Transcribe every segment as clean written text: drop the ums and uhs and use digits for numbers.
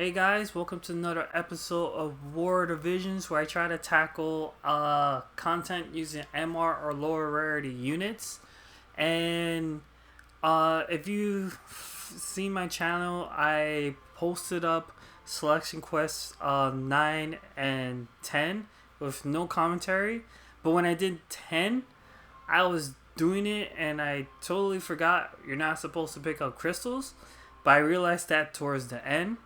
Hey guys, welcome to another episode of War Divisions where I try to tackle content using MR or lower rarity units. And if you've seen my channel, I posted up Selection Quests 9 and 10 with no commentary. But when I did 10, I was doing it and I totally forgot you're not supposed to pick up crystals. But I realized that towards the end.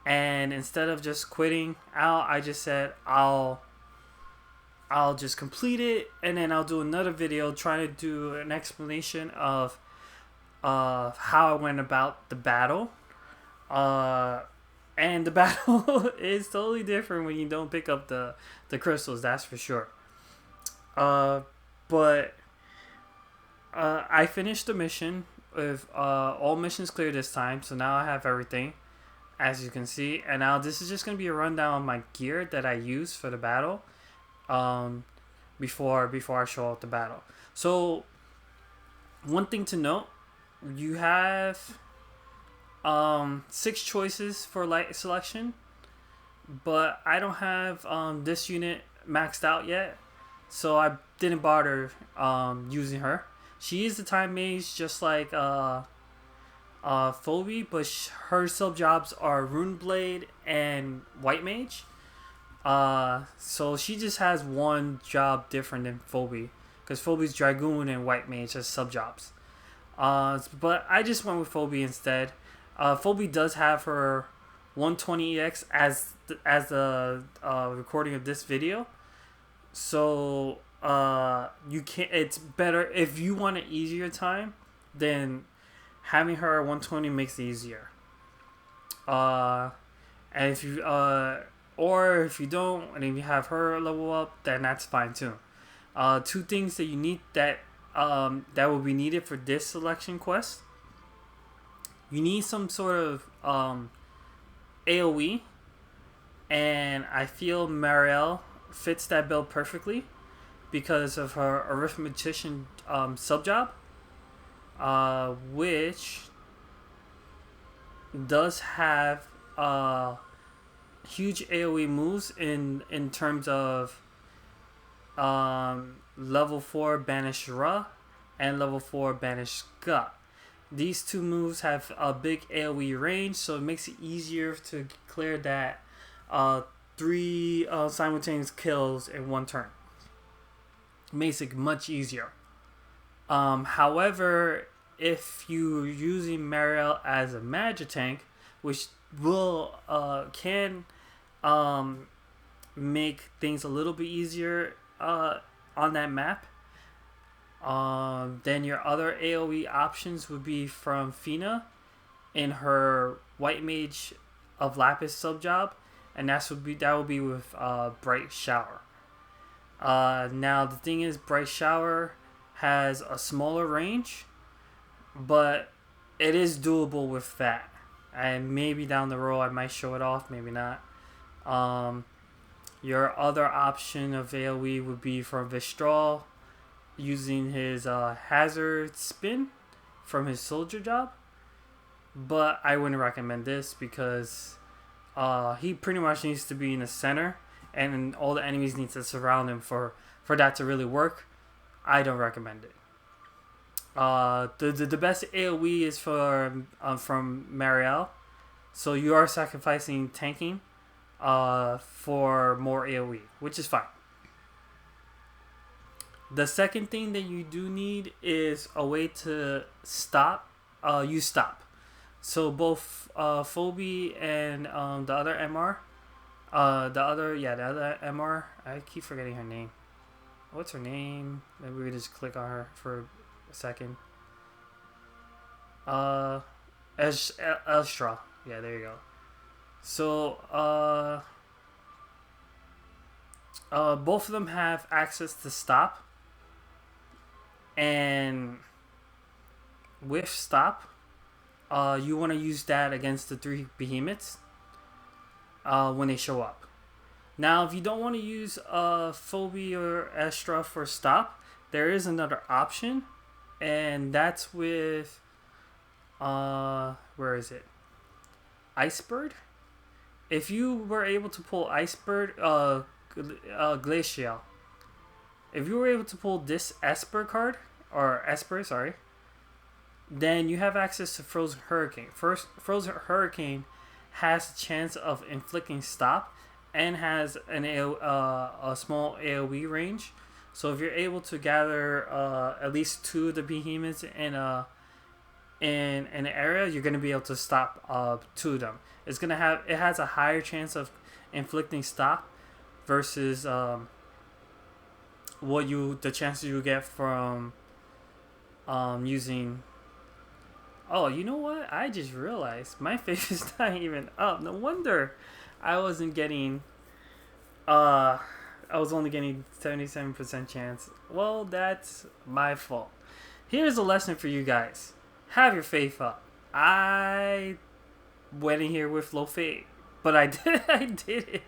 And instead of just quitting out, I just said I'll just complete it, and then I'll do another video trying to do an explanation of how I went about the battle. And the battle is totally different when you don't pick up the crystals. That's for sure. But I finished the mission with all missions clear this time, so now I have everything, as you can see. And now this is just going to be a rundown of my gear that I use for the battle before I show off the battle. So one thing to note, you have 6 choices for light selection, but I don't have this unit maxed out yet, so I didn't bother using her. She is the time mage just like Phoebe, but her sub jobs are Rune Blade and White Mage. So she just has one job different than Phoebe, because Phoebe's Dragoon and White Mage has sub jobs. But I just went with Phoebe instead. Phoebe does have her 120EX as the recording of this video, so you can't. It's better if you want an easier time, then having her at 120 makes it easier. And if you or if you don't, and if you have her level up, then that's fine too. 2 things that you need that will be needed for this selection quest. You need some sort of AOE, and I feel Marielle fits that build perfectly because of her arithmetician sub job. Which does have huge AoE moves in terms of level 4 Banish Ra and level 4 Banish Ska. These 2 moves have a big AoE range, so it makes it easier to clear that 3 simultaneous kills in one turn. It makes it much easier. However, if you're using Marielle as a magic tank, which will can make things a little bit easier on that map, then your other AoE options would be from Fina in her White Mage of Lapis sub job, and that would be with Bright Shower. Now the thing is, Bright Shower has a smaller range, but it is doable with that. And maybe down the road I might show it off, maybe not. Your other option of AoE would be from Vistral, using his Hazard Spin from his soldier job. But I wouldn't recommend this because he pretty much needs to be in the center, and all the enemies need to surround him for that to really work. I don't recommend it. The best AoE is from Marielle, so you are sacrificing tanking for more AoE, which is fine. The second thing that you do need is a way to use stop. So both Phoebe and the other MR, the other MR, I keep forgetting her name. What's her name? Maybe we just click on her for a second. Elstra. Yeah, there you go. So, both of them have access to stop. And with stop, you want to use that against the 3 behemoths when they show up. Now, if you don't want to use Phoebe or Estra for stop, there is another option, and that's with where is it? Icebird. if you were able to pull Iceberg, Glacial, if you were able to pull this Esper card, or Esper, sorry, then you have access to Frozen Hurricane. First, Frozen Hurricane has a chance of inflicting stop and has a small AoE range. So if you're able to gather at least 2 of the behemoths in an area, you're gonna be able to stop 2 of them. It has a higher chance of inflicting stop versus the chances you get from using. Oh, you know what? I just realized my faith is not even up. No wonder I wasn't getting. I was only getting 77% chance. Well, that's my fault. Here's a lesson for you guys: have your faith up. I went in here with low faith, but I did. I did it.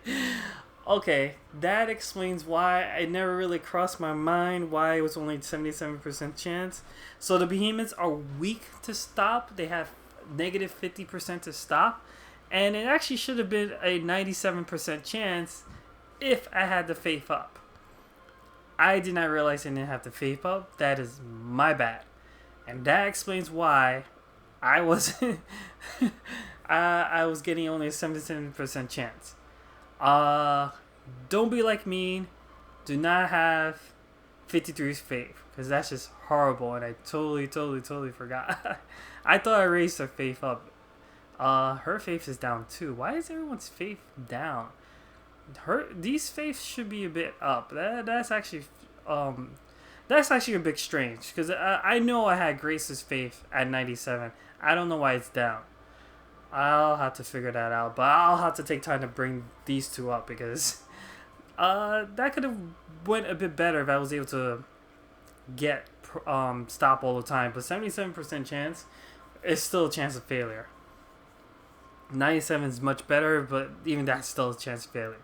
Okay, that explains why it never really crossed my mind why it was only 77% chance. So the behemoths are weak to stop. They have negative 50% to stop. And it actually should have been a 97% chance if I had the faith up. I did not realize I didn't have the faith up. That is my bad. And that explains why I wasn't... I was getting only a 77% chance. Don't be like me. Do not have 53's faith, because that's just horrible, and I totally forgot. I thought I raised her faith up. Her faith is down too. Why is everyone's faith down? These faiths should be a bit up. That's actually a bit strange, because I know I had Grace's faith at 97. I don't know why it's down. I'll have to figure that out, but I'll have to take time to bring these 2 up, because that could have went a bit better if I was able to get stop all the time. But 77% chance is still a chance of failure. 97 is much better, but even that's still a chance of failure.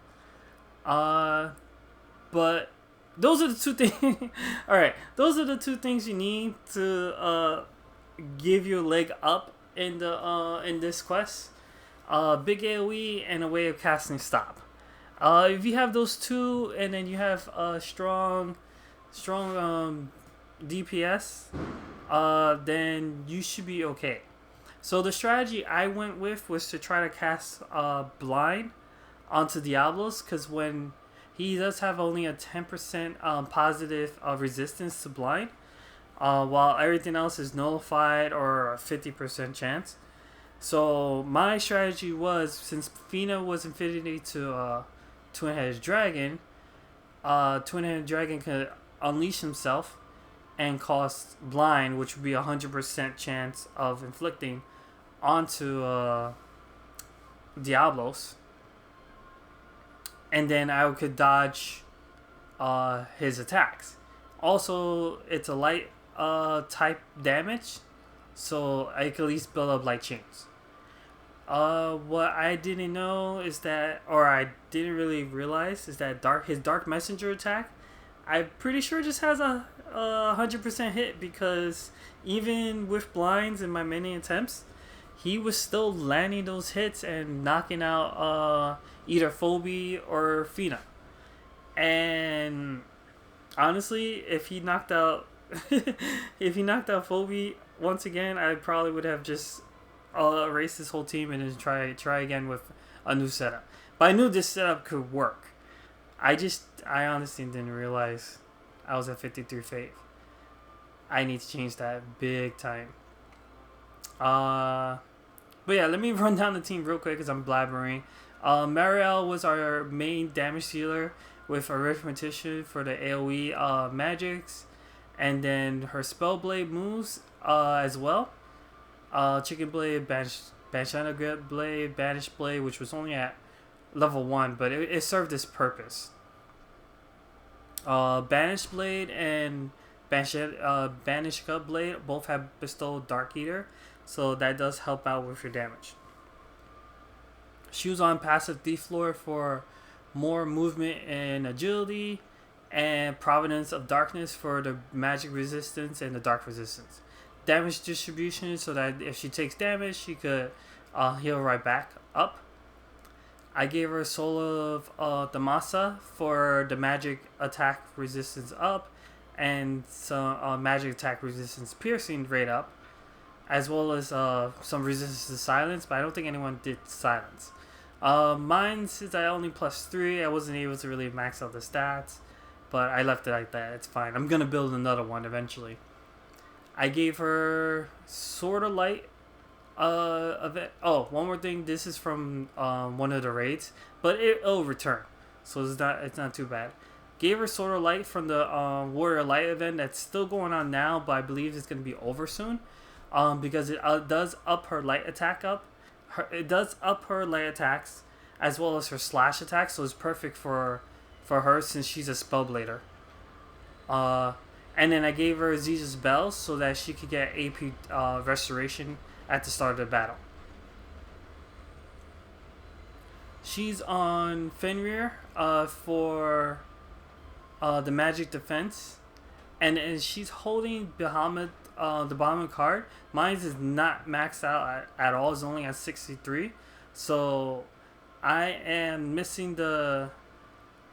But those are the 2 things. All right, those are the 2 things you need to give you a leg up in this quest. Big AoE and a way of casting stop. If you have those 2 and then you have strong DPS, then you should be okay. So the strategy I went with was to try to cast blind onto Diablos, because when he does have only a 10% positive resistance to blind, while everything else is nullified or a 50% chance. So my strategy was, since Fina was infinity to Twin-Headed Dragon, Twin-Headed Dragon could unleash himself and cost blind, which would be 100% chance of inflicting onto Diablos. And then I could dodge his attacks. Also, it's a light type damage, so I could at least build up light chains. What I didn't know is that, or I didn't really realize, is that his Dark Messenger attack, I'm pretty sure just has a 100% hit, because even with blinds in my many attempts, he was still landing those hits and knocking out either Phoebe or Fina. And honestly, if he knocked out Phoebe once again, I probably would have just erased this whole team and then try again with a new setup. But I knew this setup could work. I honestly didn't realize I was at 53 faith. I need to change that big time. But yeah, let me run down the team real quick because I'm blabbering. Mariel was our main damage dealer with Arithmetician for the AoE magics, and then her Spellblade moves as well. Chicken Blade, Banshana Blade, Banish Blade, which was only at level 1, but it served its purpose. Banish Blade and Banish Blade both have bestowed Dark Eater, so that does help out with your damage. She was on passive D-Floor for more movement and agility, and Providence of Darkness for the magic resistance and the dark resistance. Damage distribution, so that if she takes damage, she could heal right back up. I gave her Soul of Damasa for the magic attack resistance up, and some magic attack resistance piercing rate up, as well as some resistance to silence, but I don't think anyone did silence. Mine, since I only +3, I wasn't able to really max out the stats, but I left it like that. It's fine. I'm gonna build another one eventually. I gave her Sword of Light event. Oh, one more thing. This is from one of the raids, but it'll return, so it's not too bad. Gave her Sword of Light from the Warrior Light event that's still going on now, but I believe it's gonna be over soon. Because it does up her light attack up. It does up her light attacks as well as her slash attacks, so it's perfect for her since she's a spellblader. And then I gave her Aziz's Bells so that she could get AP restoration at the start of the battle. She's on Fenrir for the magic defense, and she's holding Bahamut, the Bahamut card. Mine is not maxed out at all. It's only at 63, so I am missing the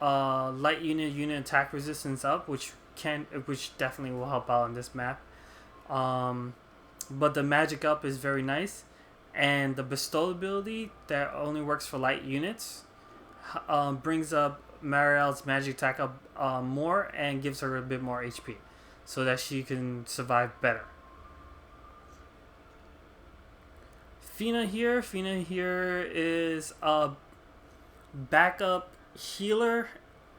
light unit attack resistance up, which definitely will help out on this map. But the magic up is very nice, and the bestow ability that only works for light units brings up Mariel's magic attack up more and gives her a bit more HP, so that she can survive better. Fina here is a backup healer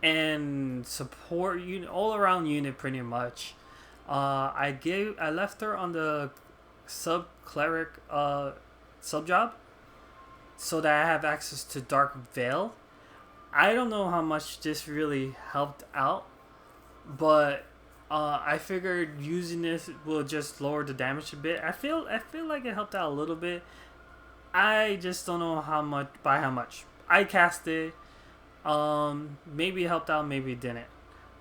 and support unit, all around unit pretty much. I left her on the sub cleric sub job so that I have access to Dark Veil. I don't know how much this really helped out, but I figured using this will just lower the damage a bit. I feel like it helped out a little bit. I just don't know how much. I cast it. Maybe it helped out, maybe it didn't.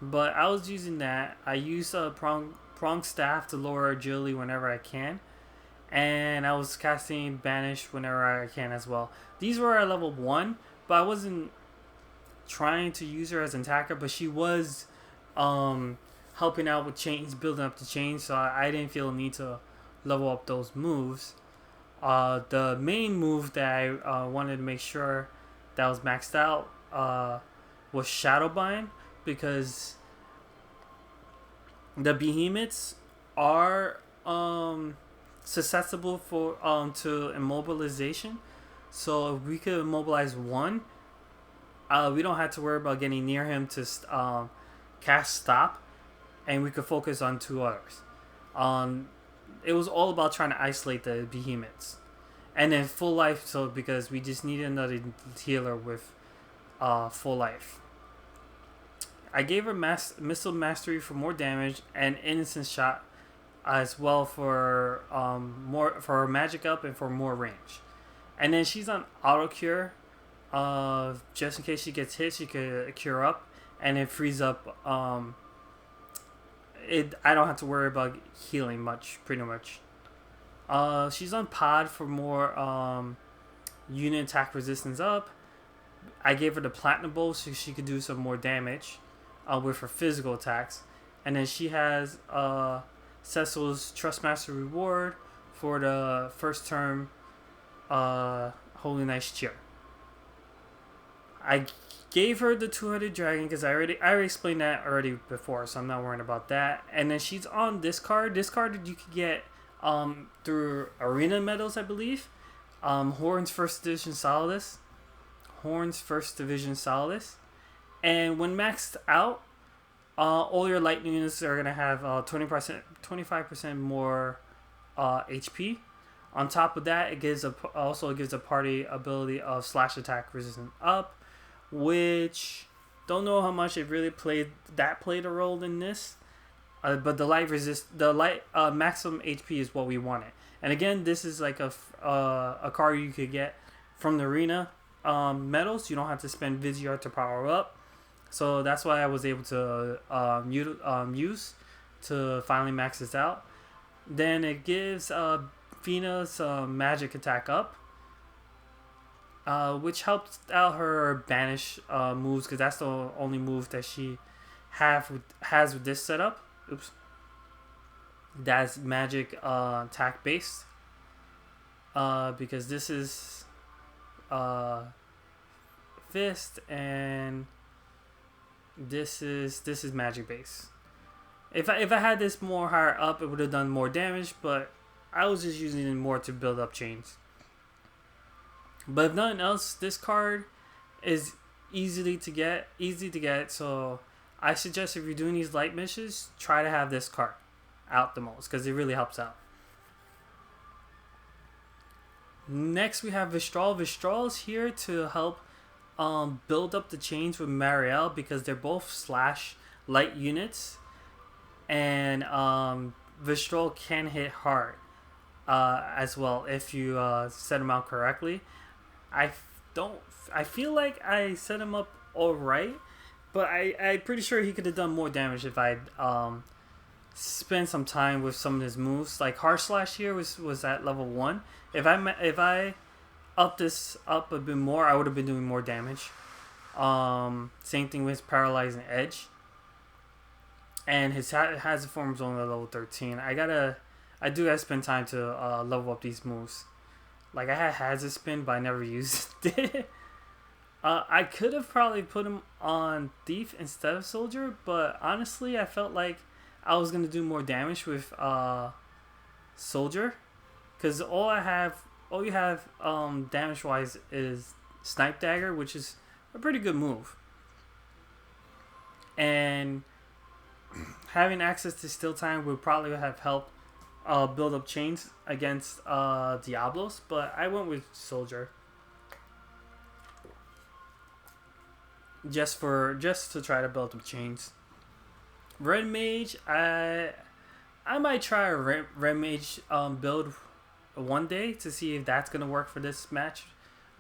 But I was using that. I use a prong staff to lower agility whenever I can, and I was casting banish whenever I can as well. These were at level 1, but I wasn't trying to use her as an attacker. But she was helping out with chains, building up the chains, so I didn't feel a need to level up those moves. The main move that I wanted to make sure that was maxed out was Shadowbind, because the behemoths are susceptible for to immobilization. So if we could immobilize one, we don't have to worry about getting near him to cast stop, and we could focus on 2 others. It was all about trying to isolate the behemoths, and then full life. So because we just needed another healer with full life. I gave her missile mastery for more damage and innocent shot as well for more for her magic up and for more range. And then she's on auto cure. Just in case she gets hit, she could cure up, and it frees up. I don't have to worry about healing much, pretty much. She's on pod for more unit attack resistance up. I gave her the platinum bow so she could do some more damage with her physical attacks. And then she has Cecil's Trustmaster reward for the first term Holy Knight's Cheer. I gave her the two-headed dragon because I already explained that already before, so I'm not worrying about that. And then she's on this card. This card you could get through arena medals, I believe. Horn's First Division Solidus. And when maxed out, all your light units are gonna have 25% more HP. On top of that, it also gives a party ability of slash attack resistance up, which don't know how much it really played a role in this. But the light maximum HP is what we wanted. And again, this is like a card you could get from the arena medals. You don't have to spend Vizier to power up. So that's why I was able to use to finally max this out. Then it gives Fina's magic attack up. which helped out her banish moves because that's the only move that she has with this setup. Oops. That's magic attack based. Because this is fist and this is magic base. If I had this more higher up, it would have done more damage, but I was just using it more to build up chains. But if nothing else, this card is easy to get. So I suggest if you're doing these light missions, try to have this card out the most because it really helps out. Next we have Vistral. Vistral is here to help build up the chains with Marielle because they're both slash light units, and Vistral can hit hard as well if you set them out correctly. I feel like I set him up alright, but I'm pretty sure he could have done more damage if I'd spent some time with some of his moves. Like Harsh Slash here was at level 1. If I up this up a bit more, I would have been doing more damage. Same thing with Paralyzing Edge. And his Hazard Form's only level 13. I do gotta spend time to level up these moves. Like I had Hazard Spin, but I never used it. I could have probably put him on Thief instead of Soldier, but honestly, I felt like I was gonna do more damage with Soldier, because all you have damage wise is Snipe Dagger, which is a pretty good move, and having access to Still Time would probably have helped build up chains against Diablos, but I went with Soldier just to try to build up chains. Red Mage, I might try a Red Mage build one day to see if that's gonna work for this match,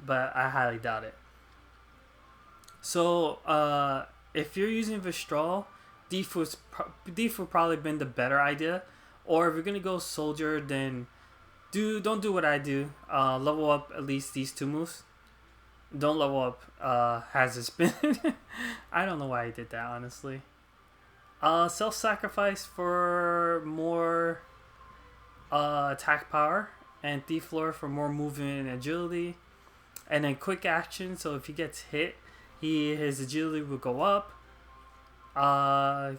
but I highly doubt it. So if you're using Vistral, Thief would probably been the better idea. Or if you're gonna go Soldier, then don't do what I do. Level up at least these two moves. Don't level up Hazard Spin. I don't know why I did that, honestly. Self-sacrifice for more attack power, and Thief Lore for more movement and agility, and then quick action. So if he gets hit, his agility will go up. I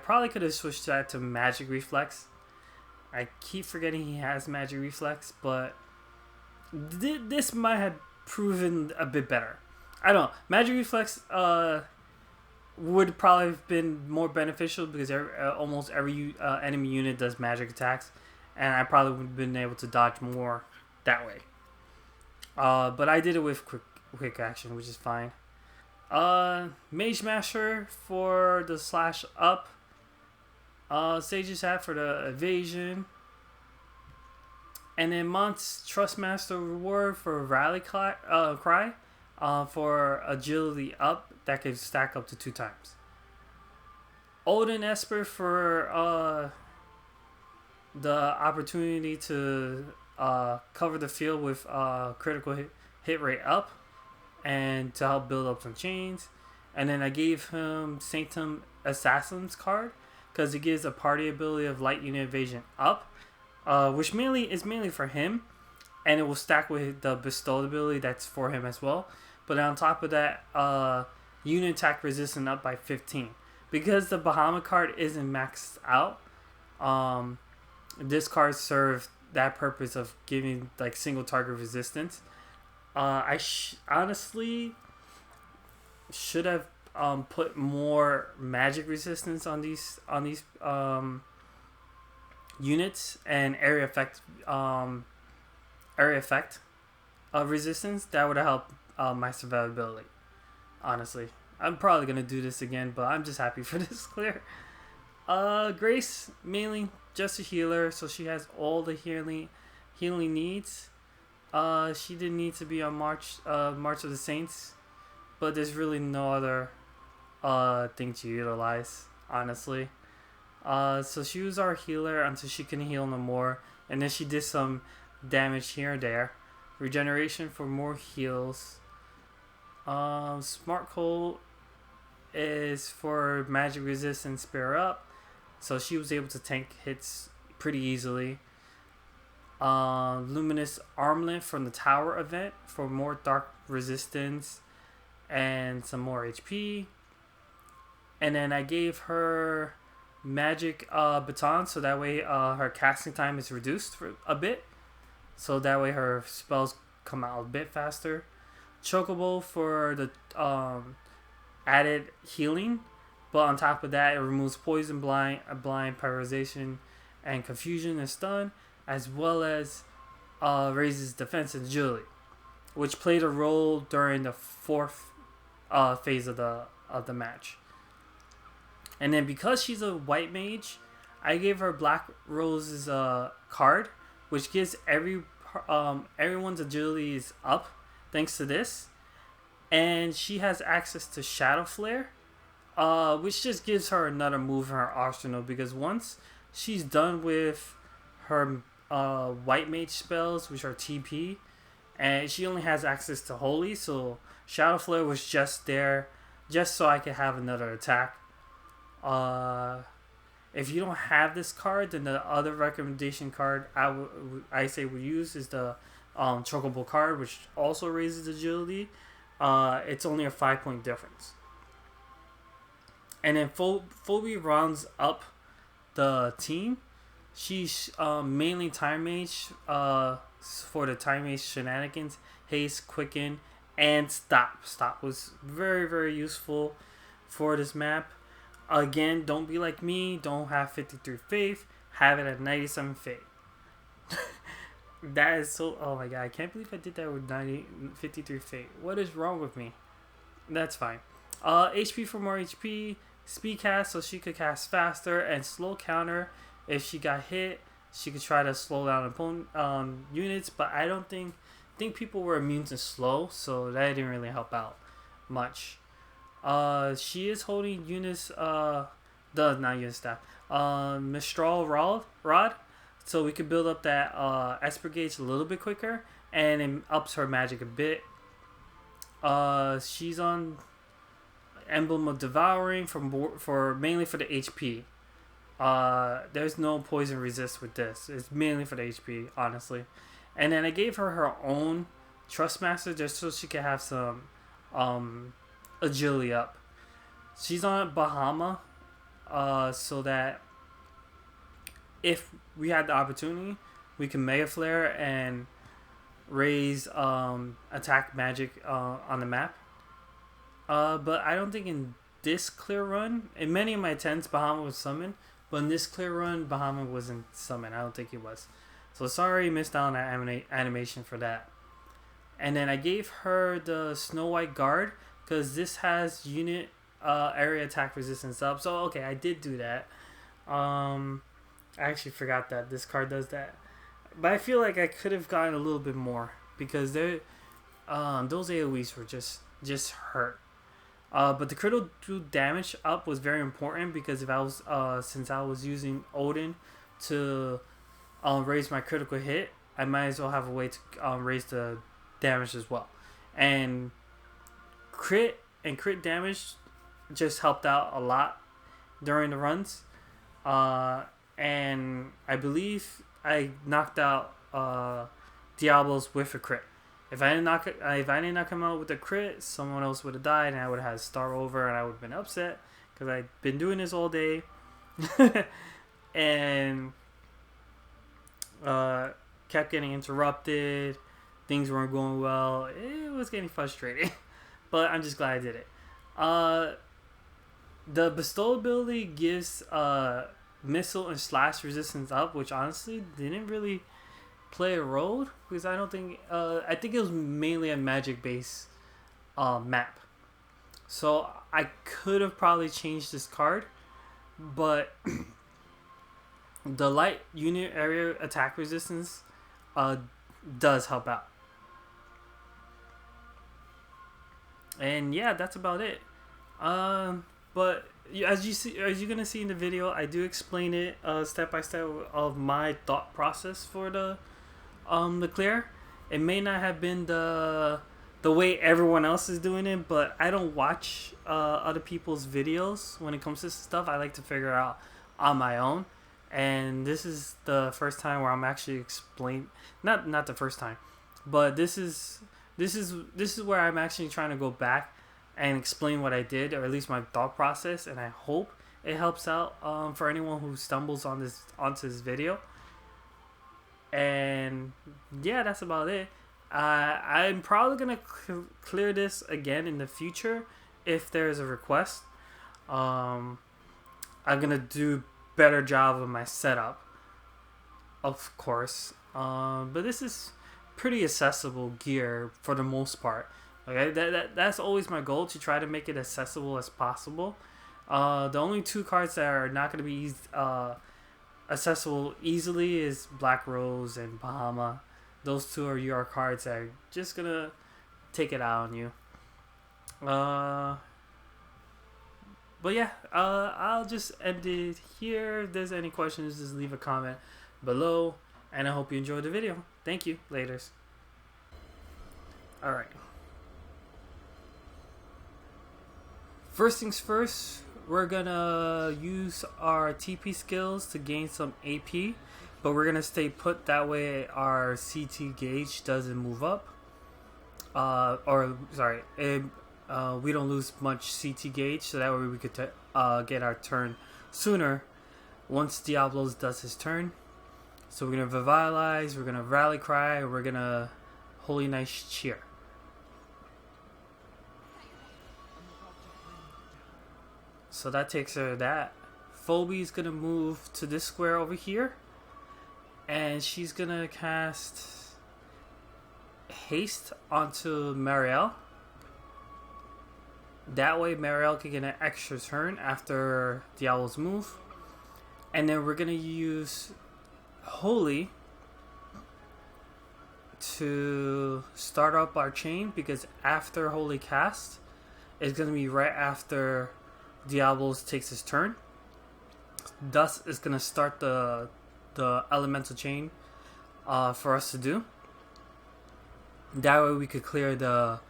probably could have switched that to Magic Reflex. I keep forgetting he has Magic Reflex, but this might have proven a bit better. I don't know. Magic Reflex would probably have been more beneficial because almost every enemy unit does magic attacks, and I probably would have been able to dodge more that way. But I did it with quick action, which is fine. Mage Master for the slash up. Sage's Hat for the evasion. And then Mont's Trustmaster reward for Rally Cry for agility up that can stack up to 2 times. Odin Esper for the opportunity to cover the field with critical hit rate up and to help build up some chains. And then I gave him Sanctum Assassin's card because it gives a party ability of light unit evasion up, which is mainly for him, and it will stack with the bestowed ability that's for him as well. But on top of that, unit attack resistance up by 15. Because the Bahamut card isn't maxed out, this card serves that purpose of giving like single target resistance. I honestly should have put more magic resistance on these units and area effect resistance. That would have helped my survivability. Honestly, I'm probably gonna do this again, but I'm just happy for this clear. Grace mainly just a healer, so she has all the healing needs. She didn't need to be on March of the Saints, but there's really no other thing to utilize, honestly. So she was our healer until she couldn't heal no more, and then she did some damage here and there. regeneration for more heals. Smart Cold is for magic resistance spare up, so she was able to tank hits pretty easily. Luminous Armlet from the Tower event for more dark resistance and some more HP. And then I gave her Magic Baton, so that way her casting time is reduced for a bit. So that way her spells come out a bit faster. Chocobo for the added healing, but on top of that, it removes poison, blind, paralyzation, and confusion and stun, as well as raises defense and agility, which played a role during the fourth phase of the match. And then because she's a white mage, I gave her Black Rose's card, which gives everyone's agility is up thanks to this, and she has access to Shadow Flare, which just gives her another move in her arsenal, because once she's done with her white mage spells, which are TP, and she only has access to Holy, so Shadow Flare was just there just so I could have another attack. If you don't have this card, then the other recommendation card I say we use is the Chocobo card, which also raises agility. It's only a 5-point difference. And then Phoebe rounds up the team. She's mainly Time Mage for the Time Mage shenanigans. Haste, Quicken, and Stop. Stop was very, very useful for this map. Again, don't be like me. Don't have 53 faith. Have it at 97 faith. That is so... Oh my god, I can't believe I did that with 53 faith. What is wrong with me? That's fine. HP for more HP. Speed cast so she could cast faster. And slow counter. If she got hit, she could try to slow down opponent units. But I don't think people were immune to slow. So that didn't really help out much. She is holding Eunice, not Eunice staff, Mistral Rod, so we could build up that Esper gauge a little bit quicker, and it ups her magic a bit. She's on Emblem of Devouring for mainly for the HP. There's no poison resist with this. It's mainly for the HP, honestly. And then I gave her own Trustmaster just so she could have some agility up. She's on Bahama, so that if we had the opportunity, we can Mega Flare and raise attack magic on the map. But I don't think in this clear run, in many of my attempts, Bahama was summoned, but in this clear run, Bahama wasn't summoned. I don't think it was. So sorry, missed out on that animation for that. And then I gave her the Snow White Guard, because this has unit area attack resistance up. So, okay, I did do that. I actually forgot that this card does that. But I feel like I could have gotten a little bit more, because those AoEs were just hurt. But the critical damage up was very important, because if I was since I was using Odin to raise my critical hit, I might as well have a way to raise the damage as well. And crit damage just helped out a lot during the runs, and I believe I knocked out Diablos with a crit. If I didn't knock him out with a crit, someone else would have died, and I would have had to start over, and I would have been upset because I'd been doing this all day, and kept getting interrupted. Things weren't going well. It was getting frustrating. But I'm just glad I did it. The Bestow ability gives missile and slash resistance up, which honestly didn't really play a role, because I don't think... I think it was mainly a magic-based map. So I could have probably changed this card, but the light unit area attack resistance does help out. And yeah, that's about it. But as you're gonna see in the video, I do explain it step by step of my thought process for the clear. It may not have been the way everyone else is doing it, but I don't watch other people's videos when it comes to stuff. I like to figure out on my own, and this is the first time where I'm actually not the first time, but this is where I'm actually trying to go back and explain what I did, or at least my thought process, and I hope it helps out for anyone who stumbles onto this video. And yeah, that's about it. I'm probably gonna clear this again in the future if there's a request. I'm gonna do better job of my setup, of course. But this is pretty accessible gear for the most part. Okay, that's always my goal, to try to make it accessible as possible. The only two cards that are not gonna be accessible easily is Black Rose and Bahama. Those two are your cards that are just gonna take it out on you. But yeah, I'll just end it here. If there's any questions, just leave a comment below, and I hope you enjoyed the video. Thank you. Laters. Alright. First things first, we're gonna use our TP skills to gain some AP, but we're gonna stay put, that way our CT gauge doesn't move up. We don't lose much CT gauge, so that way we could get our turn sooner once Diablos does his turn. So we're gonna Revitalize, we're gonna Rally Cry, we're gonna Holy Nice Cheer. So that takes care of that. Phoebe's gonna move to this square over here, and she's gonna cast Haste onto Marielle. That way Marielle can get an extra turn after Diablo's move. And then we're gonna use Holy to start up our chain, because after Holy cast, it's gonna be right after Diablos takes his turn. Thus, it's gonna start the elemental chain for us to do. That way, we could clear the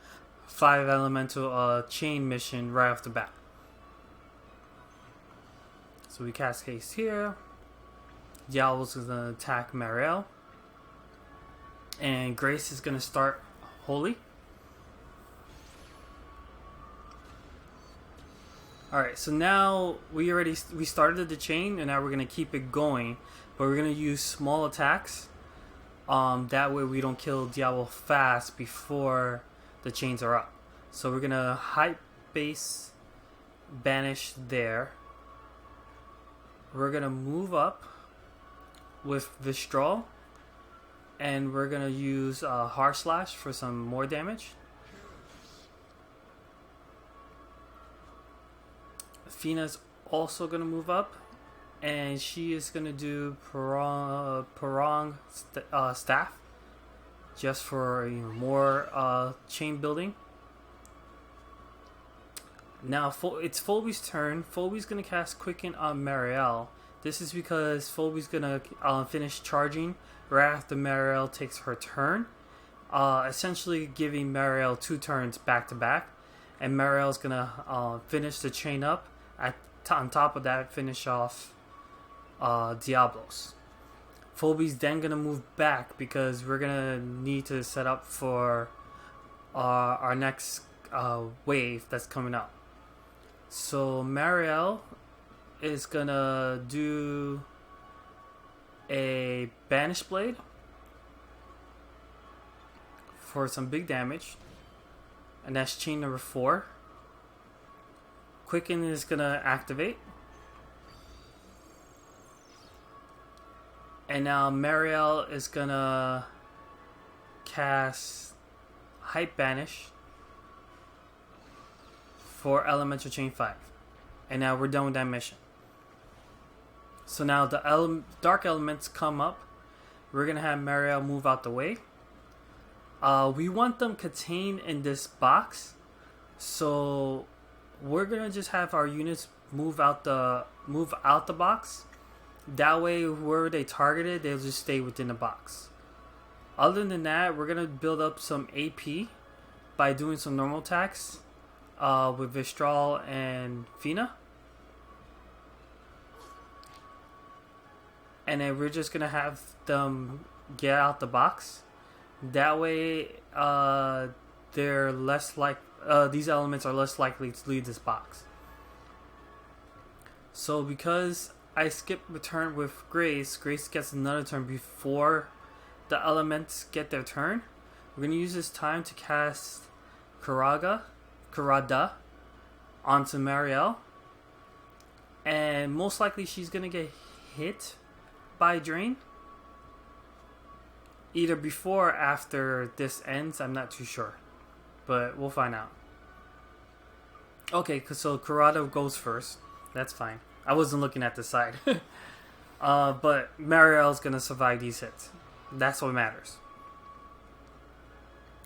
5 elemental chain mission right off the bat. So we cast Haste here. Diablos is gonna attack Marielle, and Grace is gonna start Holy. Alright, so now we started the chain, and now we're going to keep it going, but we're going to use small attacks. That way we don't kill Diablo fast before the chains are up. So we're going to Hype Base Banish there. We're going to move up with Vistral, and we're going to use Harsh Slash for some more damage. Fina's also going to move up, and she is going to do Parang Staff, just for more chain building. Now it's Phoebe's turn. Phoebe's going to cast Quicken on Marielle. This is because Phoebe's going to finish charging right after Marielle takes her turn, essentially giving Marielle 2 turns back to back, and Marielle's going to finish the chain up. On top of that, finish off Diablos. Phoebe's then going to move back, because we're going to need to set up for our next wave that's coming up. So Marielle is going to do a Banish Blade for some big damage, and that's chain number 4. Quicken is going to activate. And now Marielle is going to cast Hype Banish for Elemental Chain 5. And now we're done with that mission. So now the Dark Elements come up. We're going to have Marielle move out the way. We want them contained in this box. So we're gonna just have our units move out the box. That way, wherever they targeted, they'll just stay within the box. Other than that, we're gonna build up some AP by doing some normal attacks with Vistral and Fina. And then we're just gonna have them get out the box. That way, they're less like these elements are less likely to leave this box. So because I skipped the turn with Grace, Grace gets another turn before the elements get their turn. We're gonna use this time to cast Karada onto Marielle, and most likely she's gonna get hit by Drain. Either before or after this ends, I'm not too sure. But we'll find out. Okay, so Karada goes first. That's fine. I wasn't looking at the side. But Marielle's going to survive these hits. That's what matters.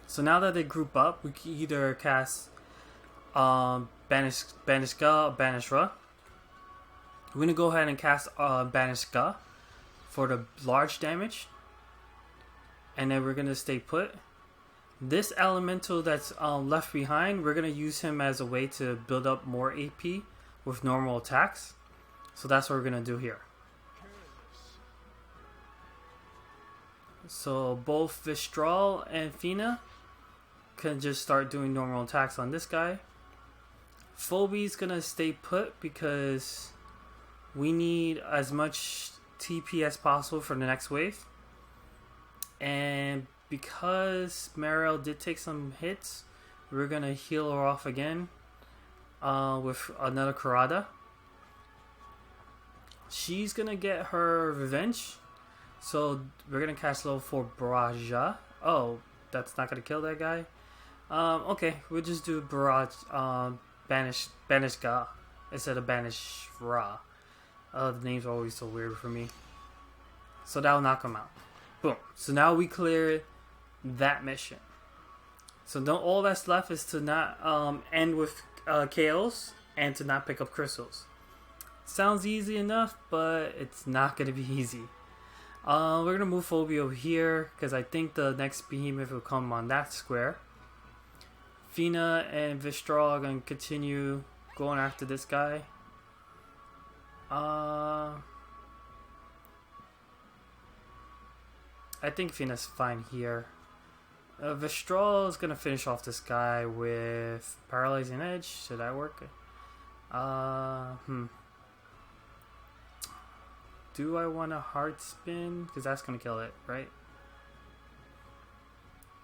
So now that they group up, we can either cast Banish Ga or Banish Ra. We're going to go ahead and cast Banish Ga for the large damage. And then we're going to stay put. This elemental that's left behind, we're going to use him as a way to build up more AP with normal attacks. So that's what we're going to do here. So both Vistral and Fina can just start doing normal attacks on this guy. Phoebe's going to stay put because we need as much TP as possible for the next wave. And because Marielle did take some hits, we're going to heal her off again with another Karada. She's going to get her revenge. So we're going to cast level 4 Baraja. Oh, that's not going to kill that guy. Okay, we'll just do Barrage, Banish Ga instead of Banish Ra. The names are always so weird for me. So that'll knock him out. Boom. So now we clear that mission. So all that's left is to not end with KOs and to not pick up crystals. Sounds easy enough, but it's not going to be easy. We're going to move Phoebe over here because I think the next behemoth will come on that square. Fina and Vistral are going to continue going after this guy. I think Fina's fine here. Vistral is going to finish off this guy with Paralyzing Edge. Should that work? Do I want a hard spin? Because that's going to kill it, right?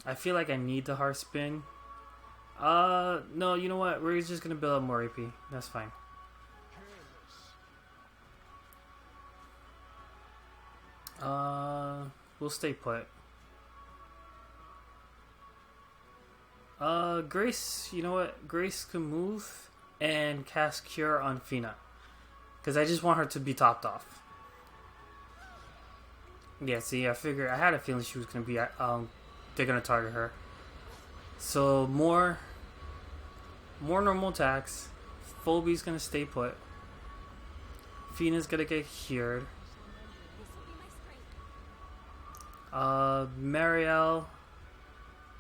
I feel like I need the hard spin. No, you know what? We're just going to build up more AP. That's fine. We'll stay put. Grace, you know what? Grace can move and cast Cure on Fina. Because I just want her to be topped off. Yeah, see, I had a feeling she was going to be, they're going to target her. So, more normal attacks. Phoebe's going to stay put. Fina's going to get cured. Marielle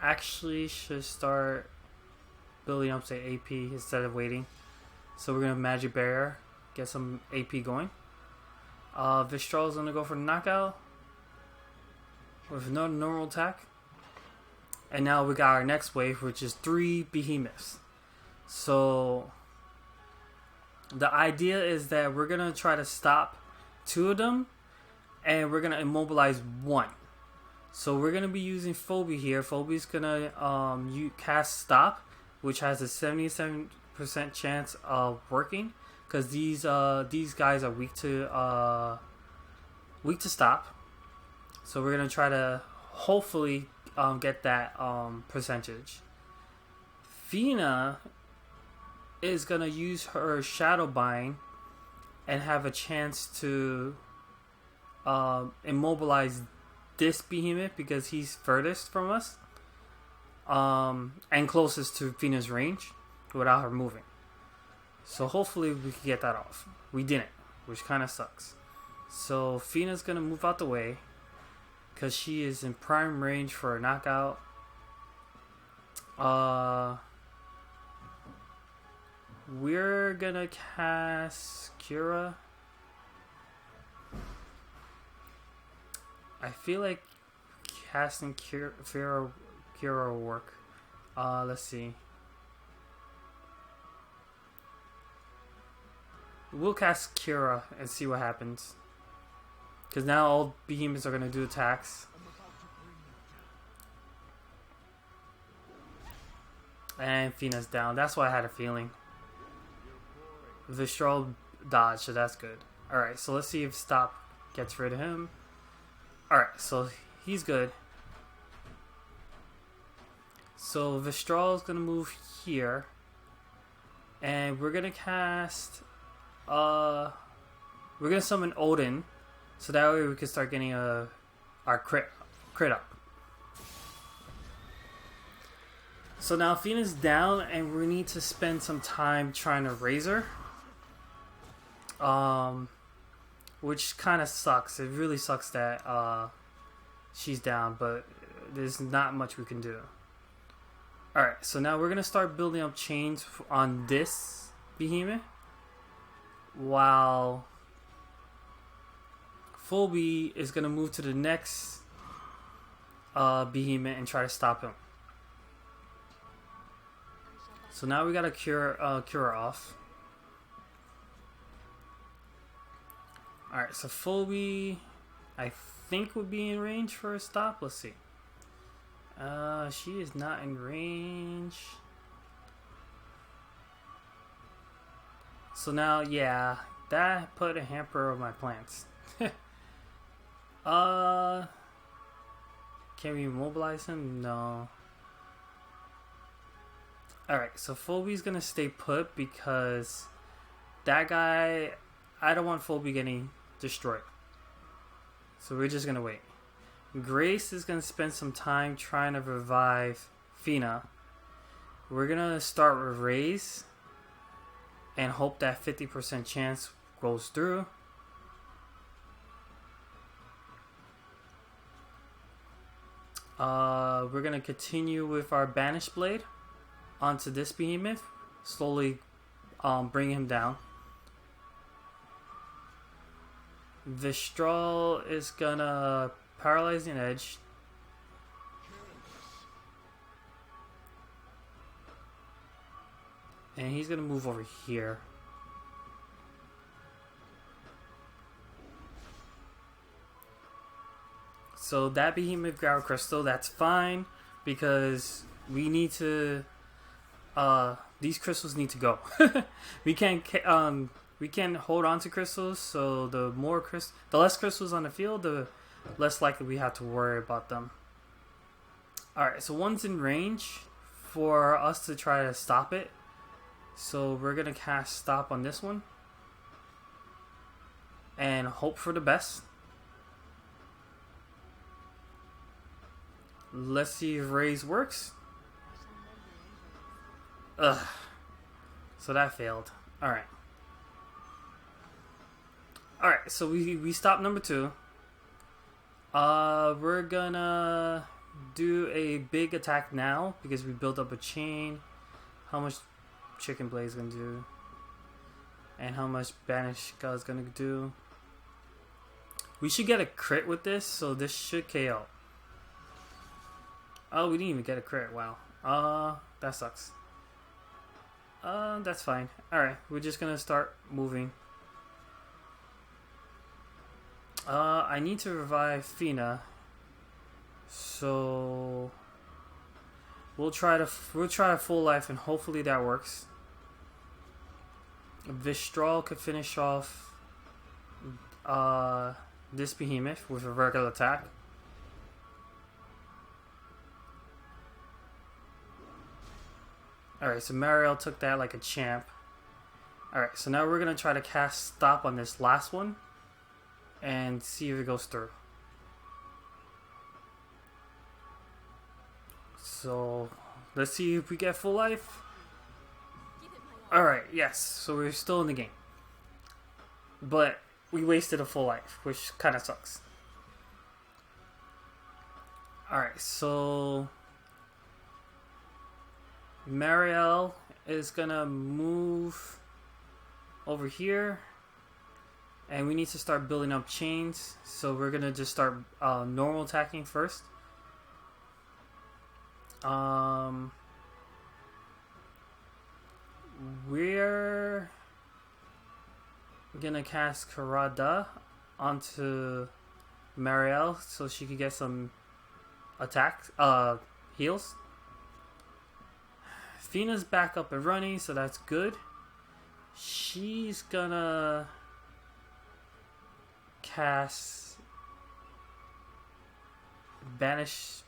actually should start building up say AP instead of waiting. So we're gonna Magic Barrier, get some AP going. Vistral's gonna go for knockout with no normal attack. And now we got our next wave, which is 3 behemoths. So the idea is that we're gonna try to stop 2 of them, and we're gonna immobilize 1. So we're going to be using Phoebe here. Phoebe's going to cast Stop, which has a 77% chance of working. Because these guys are weak to Stop. So we're going to try to hopefully get that percentage. Fina is going to use her Shadow Bind and have a chance to immobilize this behemoth because he's furthest from us and closest to Fina's range without her moving. So hopefully we can get that off. We didn't, which kind of sucks. So Fina's going to move out the way, because she is in prime range for a knockout. We're gonna cast Cura. I feel like casting Cura will work. Let's see. We'll cast Cura and see what happens. Because now all behemoths are gonna do attacks. And Fina's down. That's why I had a feeling. Vistral dodge, so that's good. Alright, so let's see if Stop gets rid of him. Alright, so he's good. So Vistral is gonna move here. And we're gonna cast we're gonna summon Odin, so that way we can start getting our crit up. So now Fina's down, and we need to spend some time trying to raise her. Which kind of sucks. It really sucks that she's down, but there's not much we can do. Alright, so now we're gonna start building up chains on this behemoth, while Phoebe is gonna move to the next behemoth and try to stop him. So now we gotta cure off. Alright, so Phoebe, I think, would be in range for a stop. Let's see. She is not in range. So now, yeah, that put a hamper on my plans. Can we immobilize him? No. Alright, so Phoebe's gonna stay put because that guy, I don't want Phoebe getting destroyed. So we're just gonna wait. Grace is gonna spend some time trying to revive Fina. We're gonna start with Raze and hope that 50% chance goes through. We're gonna continue with our Banish Blade onto this behemoth, slowly bring him down. Vistral is gonna paralyze an edge. And he's gonna move over here. So that behemoth Growl Crystal, that's fine, because we need to these crystals need to go. we can't hold on to crystals, so the less crystals on the field, the less likely we have to worry about them. Alright, so one's in range for us to try to stop it. So we're gonna cast Stop on this one and hope for the best. Let's see if Raze works. Ugh. So that failed. Alright. Alright, so we stopped number 2. We're gonna do a big attack now because we built up a chain. How much Chicken Blade's gonna do? And how much Banish God's gonna do? We should get a crit with this, so this should KO. Oh, we didn't even get a crit. Wow. That sucks. That's fine. Alright, we're just gonna start moving. I need to revive Fina. So we'll try a full life and hopefully that works. Vistral could finish off this behemoth with a regular attack. Alright, so Mariel took that like a champ. Alright, so now we're going to try to cast Stop on this last one and see if it goes through. So let's see if we get full life. Alright, yes, so we're still in the game. But we wasted a full life, which kind of sucks. Alright, so Marielle is gonna move over here, and we need to start building up chains. So we're gonna just start normal attacking first. We're gonna cast Karada onto Marielle so she can get some attacks, heals. Fina's back up and running, so that's good. She's gonna cast banish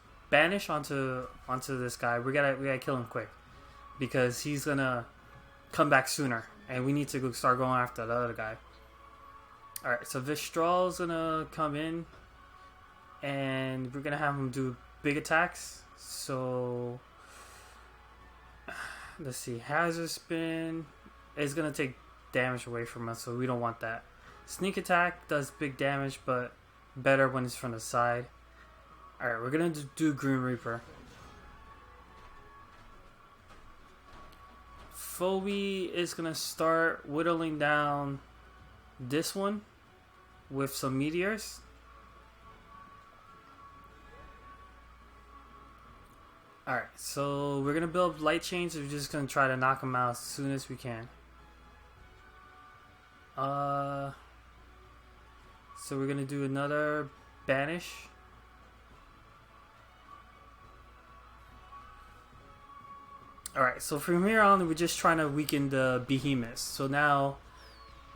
onto this guy. We gotta kill him quick because he's gonna come back sooner, and we need to go start going after the other guy. All right, so Vistral's gonna come in, and we're gonna have him do big attacks. So let's see, Hazard Spin is gonna take damage away from us, so we don't want that. Sneak Attack does big damage, but better when it's from the side. Alright, we're gonna do Green Reaper. Phoebe is gonna start whittling down this one with some meteors. Alright, so we're gonna build up light chains. We're just gonna try to knock them out as soon as we can. So we're gonna do another banish. Alright, so from here on, we're just trying to weaken the behemoths. So now,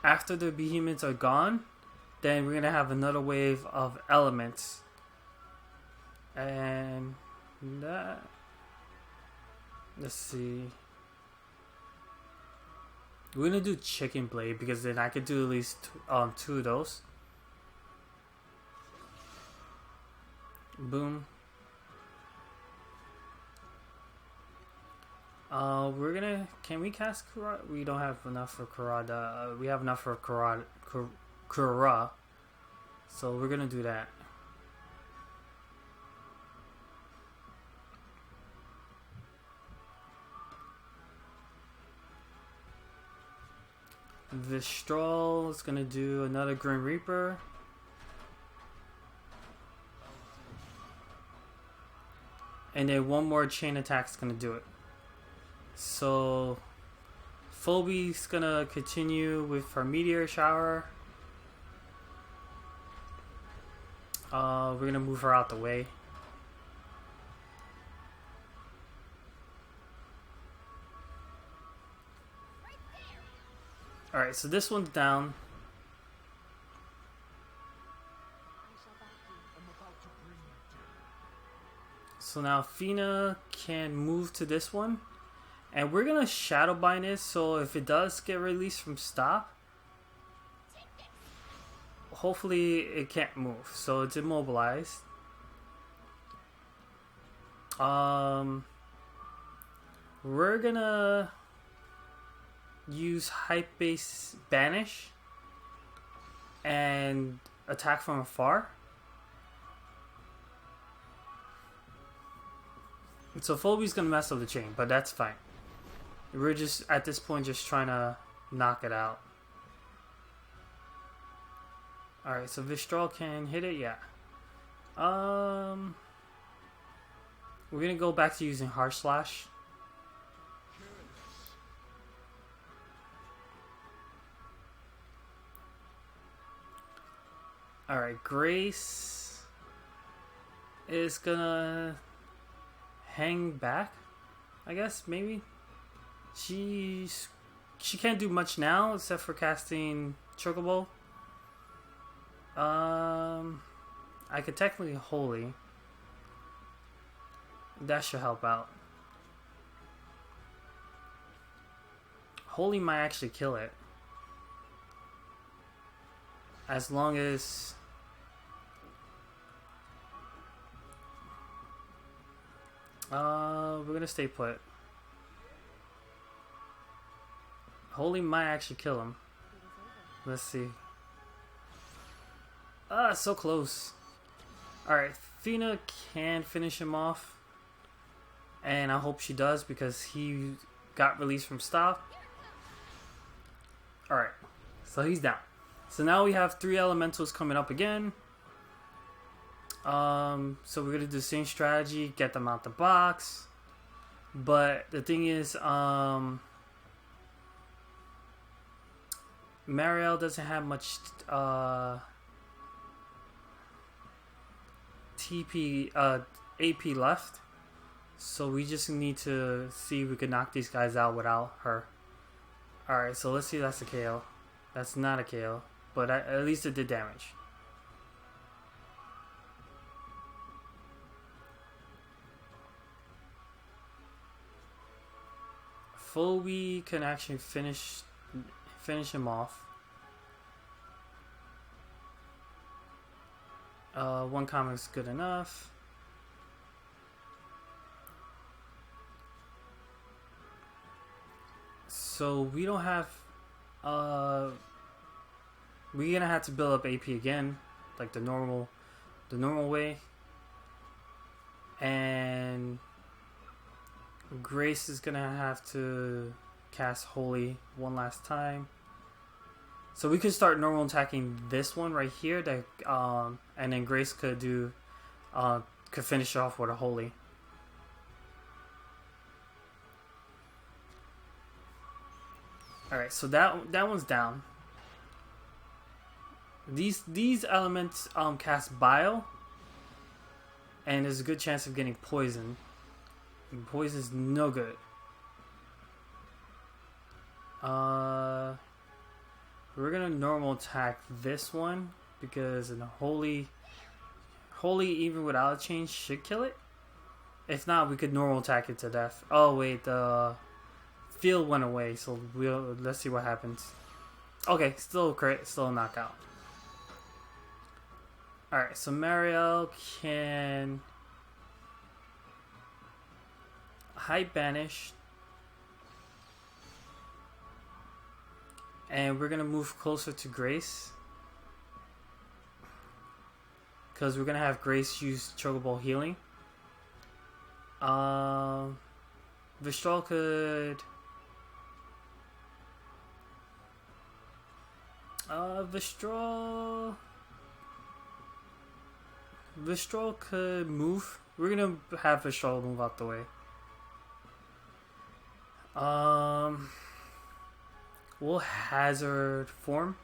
after the behemoths are gone, then we're gonna have another wave of elements. And that, let's see. We're gonna do Chicken Blade because then I could do at least two of those. Boom. We're gonna. Can we cast Kura? We don't have enough for Kurada. We have enough for Kura. So we're gonna do that. Vistral is gonna do another Grim Reaper. And then one more chain attack's gonna do it. So Phoebe's gonna continue with her meteor shower. We're gonna move her out the way. Alright, so this one's down. So now Fina can move to this one. And we're gonna shadow bind it, so if it does get released from stop, hopefully it can't move. So it's immobilized. We're gonna use Hype Base Banish and attack from afar. So Phoebe's gonna mess up the chain, but that's fine. We're just, at this point, just trying to knock it out. Alright, so Vistral can hit it, yeah. We're gonna go back to using Harsh Slash. Alright, Grace is gonna hang back, I guess, maybe. She can't do much now except for casting Chocobo. I could technically Holy. That should help out. Holy might actually kill it. As long as we're gonna stay put. Holy might actually kill him. Let's see. So close. Alright, Fina can finish him off, and I hope she does because he got released from stop. Alright, so he's down. So now we have 3 elementals coming up again. So we're gonna do the same strategy, get them out the box. But the thing is, Mariel doesn't have much AP left. So we just need to see if we can knock these guys out without her. Alright, so let's see if that's a KO. That's not a KO, but at least it did damage. Phoebe can actually finish him off. One comment is good enough. So we don't have we're gonna have to build up AP again, like the normal way. And Grace is gonna have to cast Holy one last time. So we could start normal attacking this one right here, that and then Grace could finish off with a Holy. Alright, so that one's down. These elements cast Bile, and there's a good chance of getting poison. And poison's no good. We're gonna normal attack this one because in the Holy even without a change should kill it. If not, we could normal attack it to death. Oh wait, the field went away, so let's see what happens. Okay, still a crit, still a knockout. Alright, so Mariel can hide banish. And we're gonna move closer to Grace, because we're gonna have Grace use Chocobo healing. Vistral could Vistral could move. We're gonna have Vistral move out the way. We'll hazard form.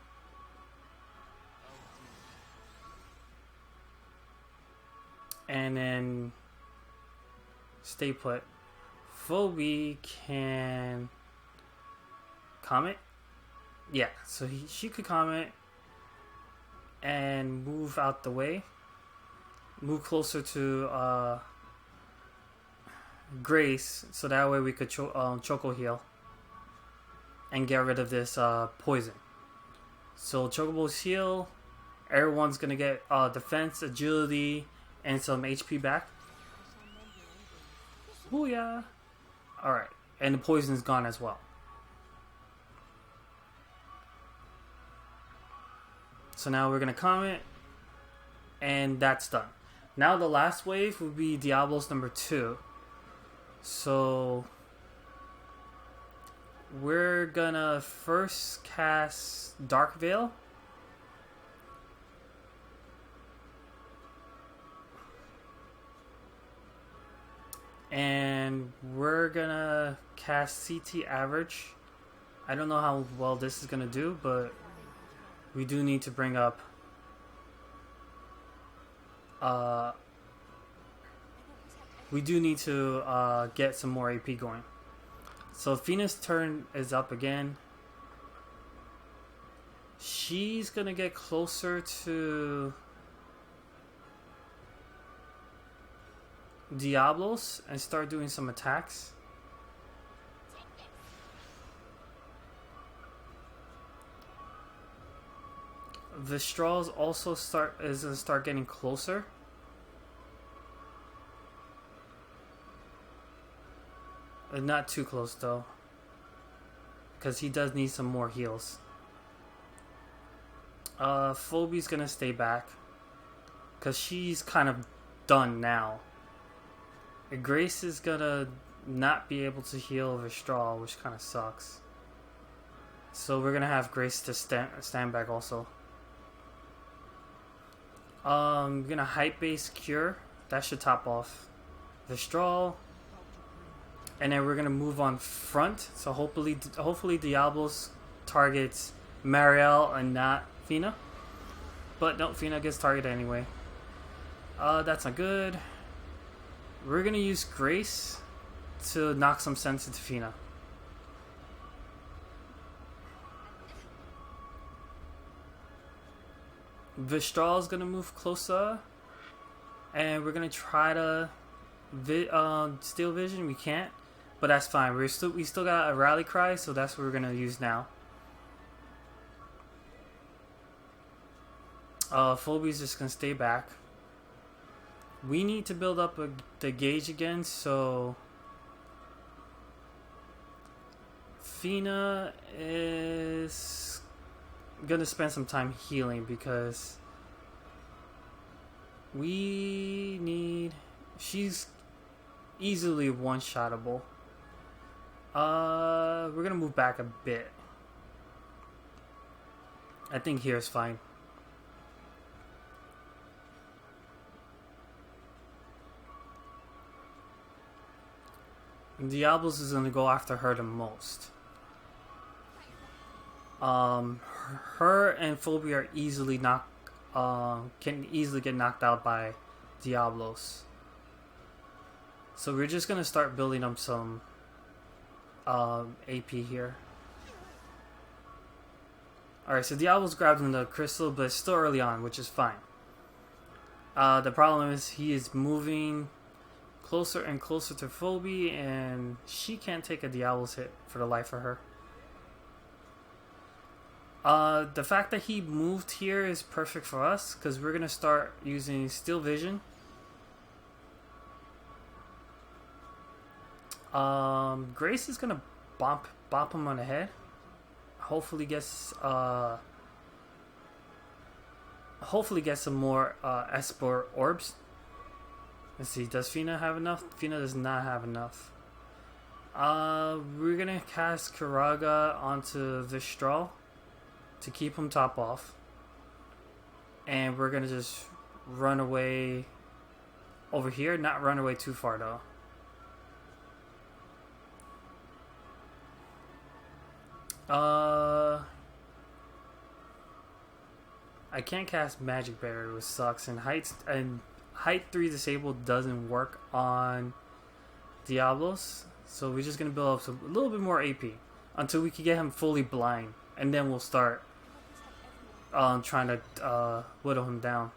And then stay put. Phoebe can comment. Yeah, so she could comment and move out the way. Move closer to Grace, so that way we could Choco heal and get rid of this poison. So Chocobo's heal. Everyone's gonna get defense, agility, and some HP back. Booyah! Alright, and the poison's gone as well. So now we're gonna comment, and that's done. Now the last wave will be Diablos number 2. So we're gonna first cast Dark Veil. And we're gonna cast CT Average. I don't know how well this is gonna do, but we do need to bring up we do need to get some more AP going. So Fina's turn is up again. She's gonna get closer to Diablos and start doing some attacks. Vistral's also is gonna start getting closer. Not too close though, because he does need some more heals. Phobe's gonna stay back because she's kind of done now. And Grace is gonna not be able to heal Vistral, which kind of sucks. So we're gonna have Grace to stand back also. We're gonna hype base cure. That should top off Vistral. And then we're gonna move on front. So hopefully Diablos targets Marielle and not Fina. But no, Fina gets targeted anyway. That's not good. We're gonna use Grace to knock some sense into Fina. Vistral is gonna move closer, and we're gonna try to steal vision. We can't, but that's fine. We still got a rally cry, so that's what we're gonna use now. Phoebe's just gonna stay back. We need to build up the gauge again, so Fina is gonna spend some time healing because she's easily one-shottable. We're gonna move back a bit. I think here is fine. Diablos is gonna go after her the most. Her and Phobia are easily can easily get knocked out by Diablos. So we're just gonna start building up some AP here. Alright, so Diablos grabbed him the crystal, but it's still early on, which is fine. The problem is he is moving closer and closer to Phobia, and she can't take a Diablos hit for the life of her. The fact that he moved here is perfect for us because we're gonna start using Steel Vision. Grace is gonna bop him on the head. Hopefully gets some more Esper orbs. Let's see, does Fina have enough? Fina does not have enough. We're gonna cast Karaga onto Vistral to keep him top off. And we're gonna just run away over here, not run away too far though. I can't cast Magic Barrier, which sucks, and Height 3 disabled doesn't work on Diablos, so we're just gonna build up a little bit more AP until we can get him fully blind, and then we'll start trying to whittle him down.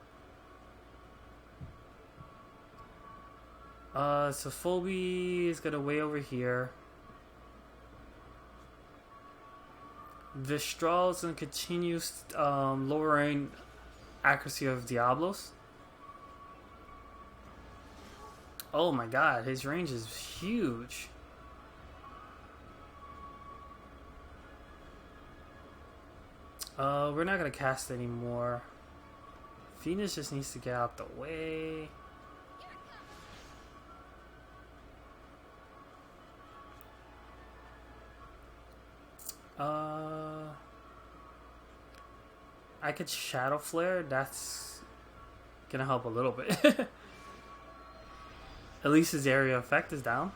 So Phobia is gonna way over here. Vistral is gonna continue lowering accuracy of Diablos. Oh my god, his range is huge. We're not gonna cast anymore. Venus just needs to get out the way. I could Shadow Flare. That's gonna help a little bit. At least his area effect is down.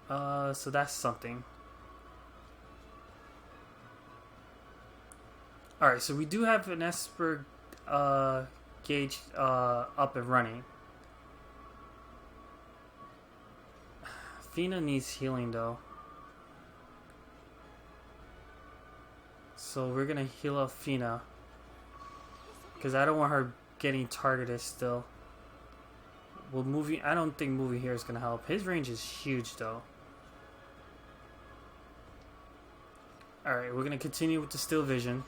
So that's something. Alright, so we do have an Esper gauge up and running. Fina needs healing though. So we're gonna heal up Fina. Because I don't want her getting targeted still. Well, I don't think moving here is gonna help. His range is huge though. Alright, we're gonna continue with the Steel Vision.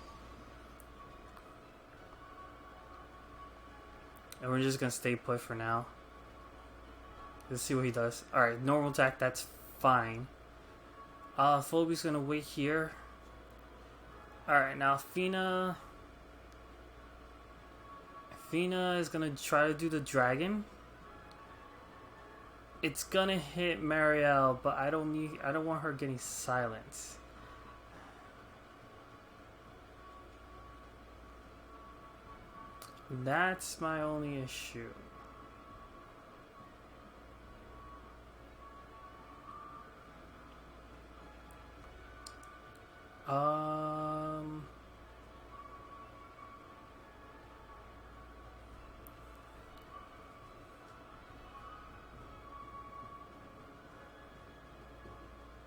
And we're just gonna stay put for now. Let's see what he does. Alright, normal attack, that's fine. Phobe's gonna wait here. Alright, now Fina Fina is gonna try to do the dragon. It's gonna hit Marielle, but I don't want her getting silence. That's my only issue.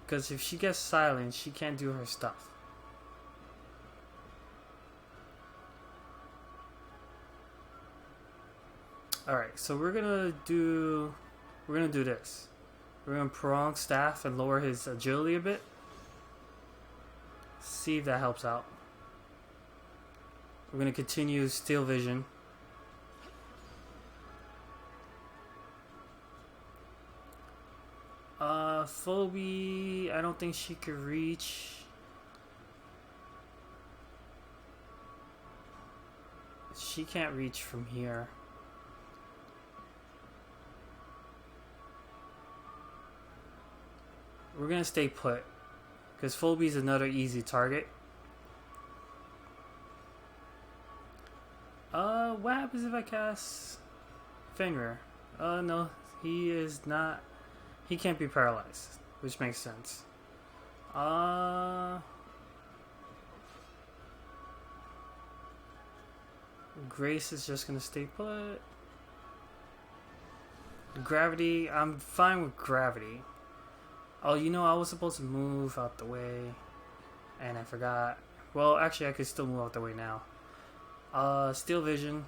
Because if she gets silent, she can't do her stuff. Alright, so we're gonna do this. We're gonna prong staff and lower his agility a bit. See if that helps out. We're gonna continue Steel Vision. Phoebe, I don't think she could reach. She can't reach from here. We're gonna stay put, because Phoebe's another easy target. What happens if I cast Fenrir? No, he is not. He can't be paralyzed, which makes sense. Grace is just gonna stay put. Gravity, I'm fine with gravity. Oh, you know, I was supposed to move out the way, and I forgot. Well, actually, I could still move out the way now. Steel Vision.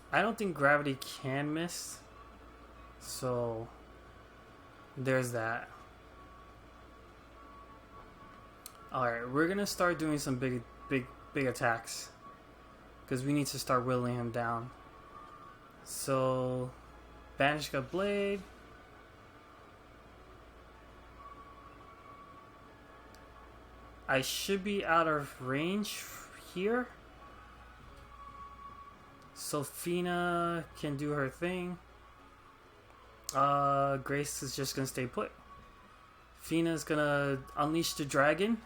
I don't think gravity can miss, so there's that. Alright, we're gonna start doing some big attacks, because we need to start whittling him down. So, Banishka Blade. I should be out of range here. So Fina can do her thing. Grace is just gonna stay put. Fina's gonna unleash the dragon.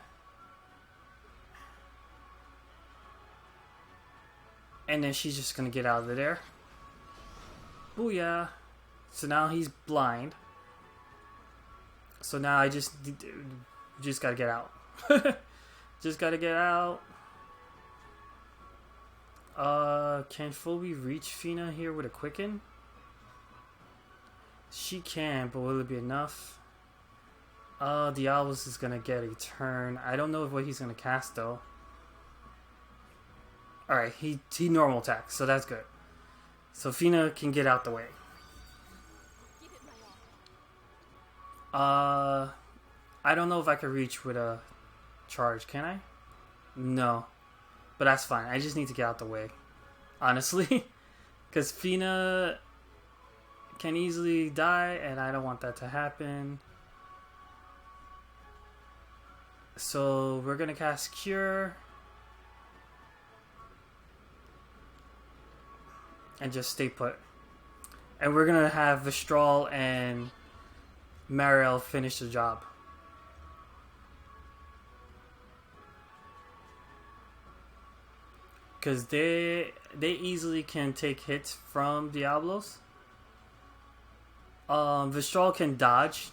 And then she's just gonna get out of there. Booyah. So now he's blind. So now I just gotta get out. Just gotta get out. Can Phoebe reach Fina here with a quicken? She can, but will it be enough? Diablos is gonna get a turn. I don't know what he's gonna cast though. Alright, he normal attacks, so that's good. So Fina can get out the way. I don't know if I can reach with a charge, can I? No. But that's fine. I just need to get out the way. Honestly. Because Fina can easily die, and I don't want that to happen. So we're going to cast Cure. And just stay put. And we're going to have Vistral and Mariel finish the job. Because they easily can take hits from Diablos. Vistral can dodge.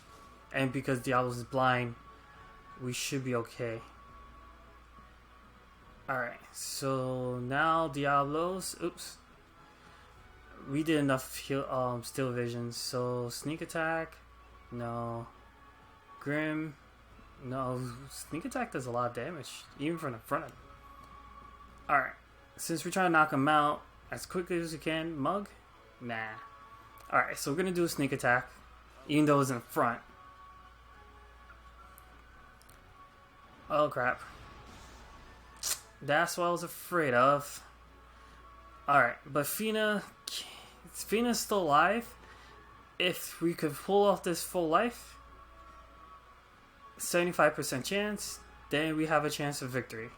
And because Diablos is blind, we should be okay. Alright, so now Diablos... Oops. We did enough Steel Vision. So Sneak Attack. No. Grim. No. Sneak Attack does a lot of damage. Even from the front. Alright. Since we're trying to knock him out as quickly as we can, Mug? Nah. Alright, so we're going to do a Sneak Attack. Even though it's in front. Oh crap. That's what I was afraid of. Alright, but Fina's still alive. If we could pull off this full life, 75% chance, then we have a chance of victory.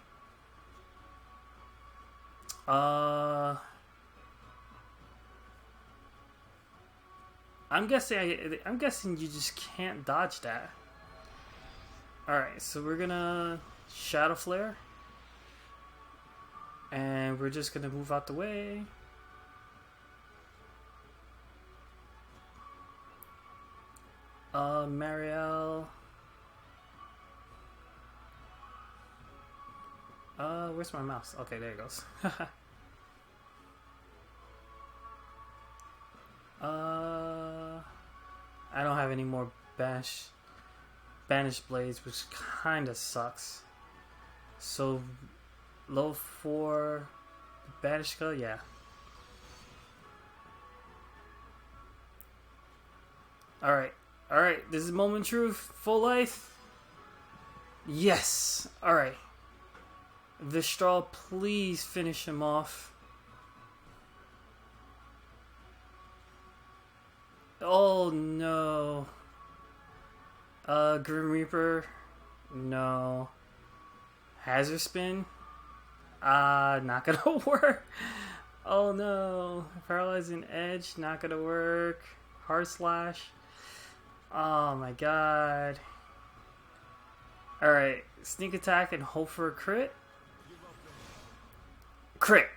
Uh, I'm guessing you just can't dodge that. All right, so we're gonna Shadow Flare, and we're just gonna move out the way. Marielle. Where's my mouse? Okay, there it goes. I don't have any more banished blades, which kind of sucks. So, low 4 Banishka, yeah. Alright, this is moment of truth. Full life. Yes! Alright. Vistral, please finish him off. Oh no. Grim Reaper. No. Hazard Spin. Not gonna work. Oh no. Paralyzing Edge. Not gonna work. Hard Slash. Oh my god. Alright. Sneak Attack and hope for a crit. Crit.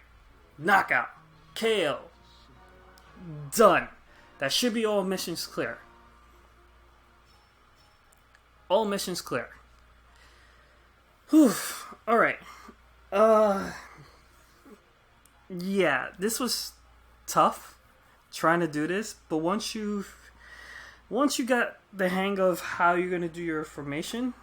Knockout. KO. Done. That should be all missions clear. All missions clear. Whew. Alright. Yeah, this was tough trying to do this, but once you got the hang of how you're gonna do your formation,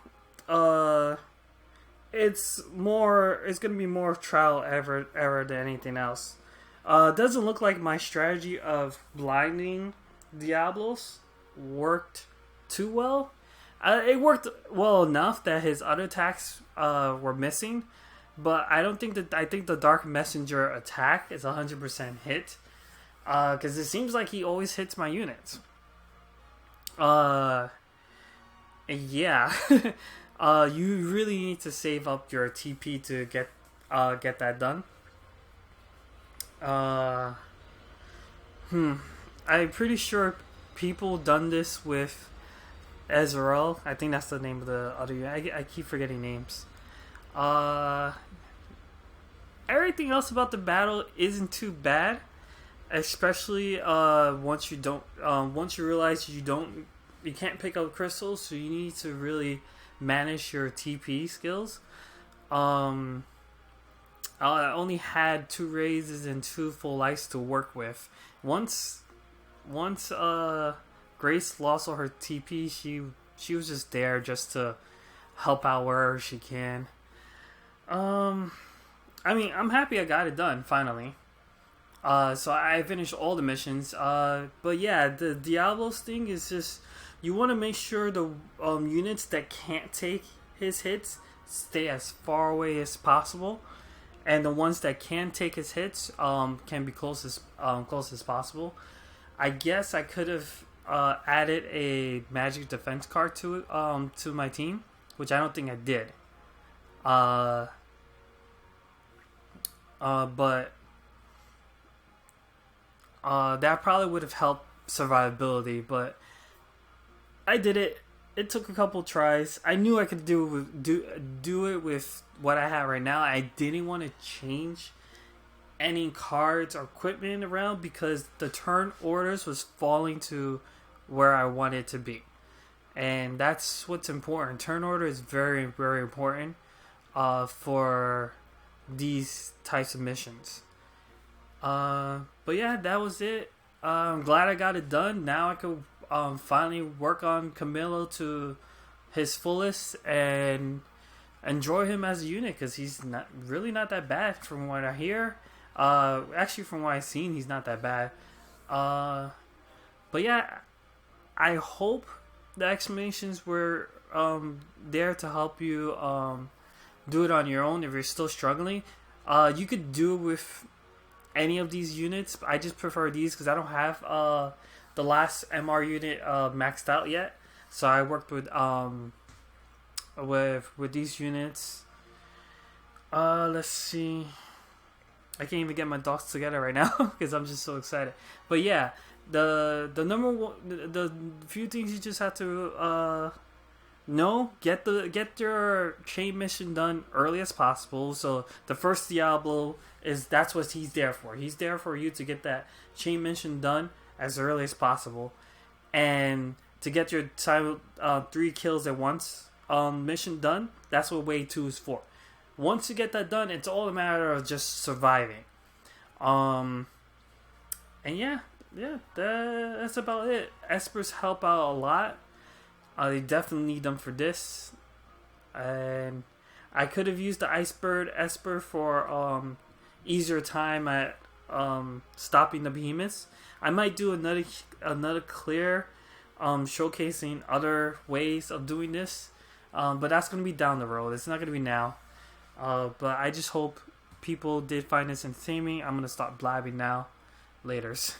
it's gonna be more trial error than anything else. It doesn't look like my strategy of blinding Diablos worked too well. It worked well enough that his other attacks were missing, but I think the Dark Messenger attack is 100% hit, because it seems like he always hits my units. Yeah. You really need to save up your TP to get that done. I'm pretty sure people done this with Ezreal. I think that's the name of the other unit. I keep forgetting names. Everything else about the battle isn't too bad, especially once you realize you can't pick up crystals, so you need to really manage your TP skills. I only had 2 raises and 2 full lives to work with. Once Grace lost all her TP, she was just there just to help out wherever she can. I mean, I'm happy I got it done finally. So I finished all the missions. But yeah, the Diablos thing is just, you want to make sure the units that can't take his hits stay as far away as possible, and the ones that can take his hits can be close as possible. I guess I could have added a magic defense card to my team, which I don't think I did. But that probably would have helped survivability, but I did it. It took a couple tries. I knew I could do it with what I have right now. I didn't want to change any cards or equipment around because the turn orders was falling to where I want it to be, and that's what's important. Turn order is very, very important for these types of missions. But yeah, that was it. I'm glad I got it done. Now I could finally work on Camilo to his fullest and enjoy him as a unit, because he's not that bad from what I hear. Actually, from what I've seen, he's not that bad. But yeah, I hope the explanations were there to help you do it on your own if you're still struggling. You could do it with any of these units. I just prefer these because I don't have the last MR unit maxed out yet. So I worked with these units. Let's see. I can't even get my thoughts together right now because I'm just so excited. But yeah, the number one, the few things you just have to know, get your chain mission done early as possible. So the first Diablo that's what he's there for. He's there for you to get that chain mission done as early as possible, and to get your time 3 kills at once mission done. That's what Wave 2 is for. Once you get that done, it's all a matter of just surviving. And that's about it. Espers help out a lot. They definitely need them for this. And I could have used the Icebird Esper for easier time at stopping the behemoths. I might do another clear showcasing other ways of doing this. But that's going to be down the road. It's not going to be now. But I just hope people did find this entertaining. I'm going to stop blabbing now. Laters.